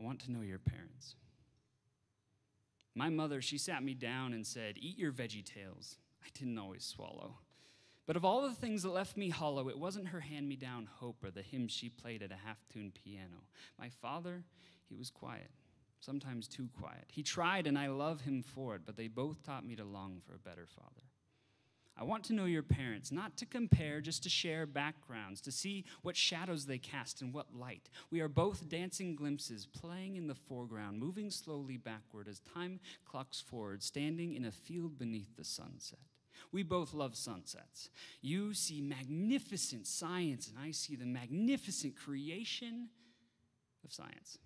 I want to know your parents. My mother, she sat me down and said, eat your veggie tails. I didn't always swallow. But of all the things that left me hollow, it wasn't her hand-me-down hope or the hymns she played at a half-tuned piano. My father, he was quiet, sometimes too quiet. He tried, and I love him for it, but they both taught me to long for a better father. I want to know your parents, not to compare, just to share backgrounds, to see what shadows they cast and what light. We are both dancing glimpses, playing in the foreground, moving slowly backward as time clocks forward, standing in a field beneath the sunset. We both love sunsets. You see magnificent science, and I see the magnificent creation of science.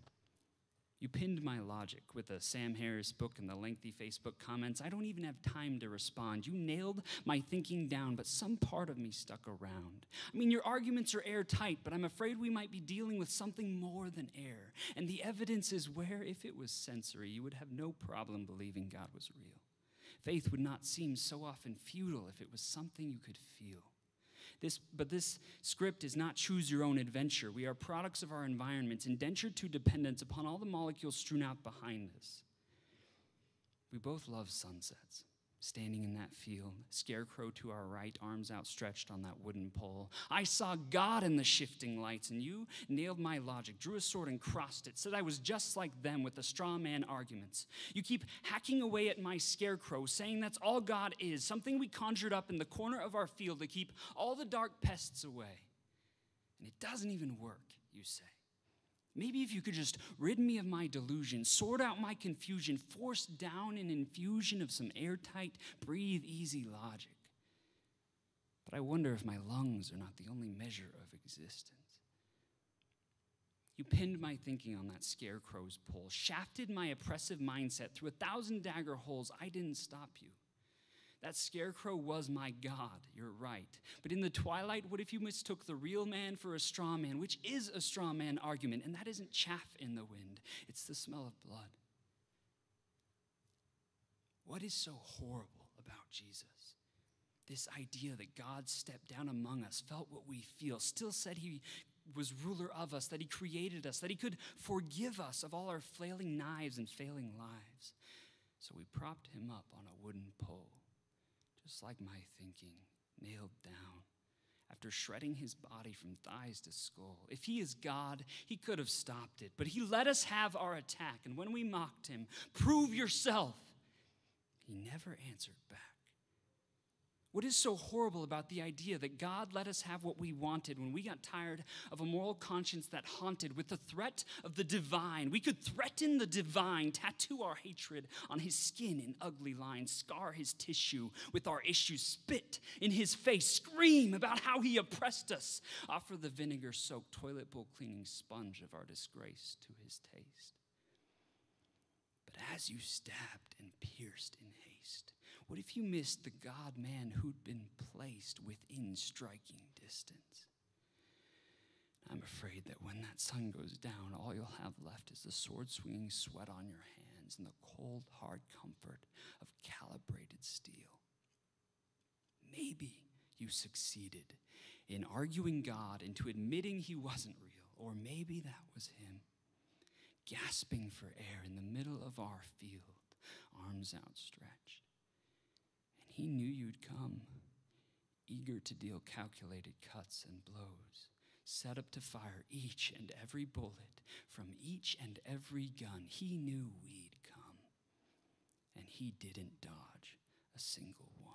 You pinned my logic with the Sam Harris book and the lengthy Facebook comments. I don't even have time to respond. You nailed my thinking down, but some part of me stuck around. I mean, your arguments are airtight, but I'm afraid we might be dealing with something more than air. And the evidence is where, if it was sensory, you would have no problem believing God was real. Faith would not seem so often futile if it was something you could feel. But this script is not choose your own adventure. We are products of our environments, indentured to dependence upon all the molecules strewn out behind us. We both love sunsets. Standing in that field, scarecrow to our right, arms outstretched on that wooden pole. I saw God in the shifting lights, and you nailed my logic, drew a sword and crossed it, said I was just like them with the straw man arguments. You keep hacking away at my scarecrow, saying that's all God is, something we conjured up in the corner of our field to keep all the dark pests away. And it doesn't even work, you say. Maybe if you could just rid me of my delusion, sort out my confusion, force down an infusion of some airtight, breathe easy logic. But I wonder if my lungs are not the only measure of existence. You pinned my thinking on that scarecrow's pole, shafted my oppressive mindset through 1,000 dagger holes. I didn't stop you. That scarecrow was my God, you're right. But in the twilight, what if you mistook the real man for a straw man, which is a straw man argument, and that isn't chaff in the wind, it's the smell of blood. What is so horrible about Jesus? This idea that God stepped down among us, felt what we feel, still said he was ruler of us, that he created us, that he could forgive us of all our flailing knives and failing lives. So we propped him up on a wooden pole. Just like my thinking, nailed down, after shredding his body from thighs to skull. If he is God, he could have stopped it, but he let us have our attack, and when we mocked him, prove yourself, he never answered back. What is so horrible about the idea that God let us have what we wanted when we got tired of a moral conscience that haunted with the threat of the divine? We could threaten the divine, tattoo our hatred on his skin in ugly lines, scar his tissue with our issues, spit in his face, scream about how he oppressed us, offer the vinegar-soaked toilet bowl cleaning sponge of our disgrace to his taste. But as you stabbed and pierced in haste, what if you missed the God-man who'd been placed within striking distance? I'm afraid that when that sun goes down, all you'll have left is the sword-swinging sweat on your hands and the cold, hard comfort of calibrated steel. Maybe you succeeded in arguing God into admitting he wasn't real, or maybe that was him. Gasping for air in the middle of our field, arms outstretched. And he knew you'd come, eager to deal calculated cuts and blows, set up to fire each and every bullet from each and every gun. He knew we'd come, and he didn't dodge a single one.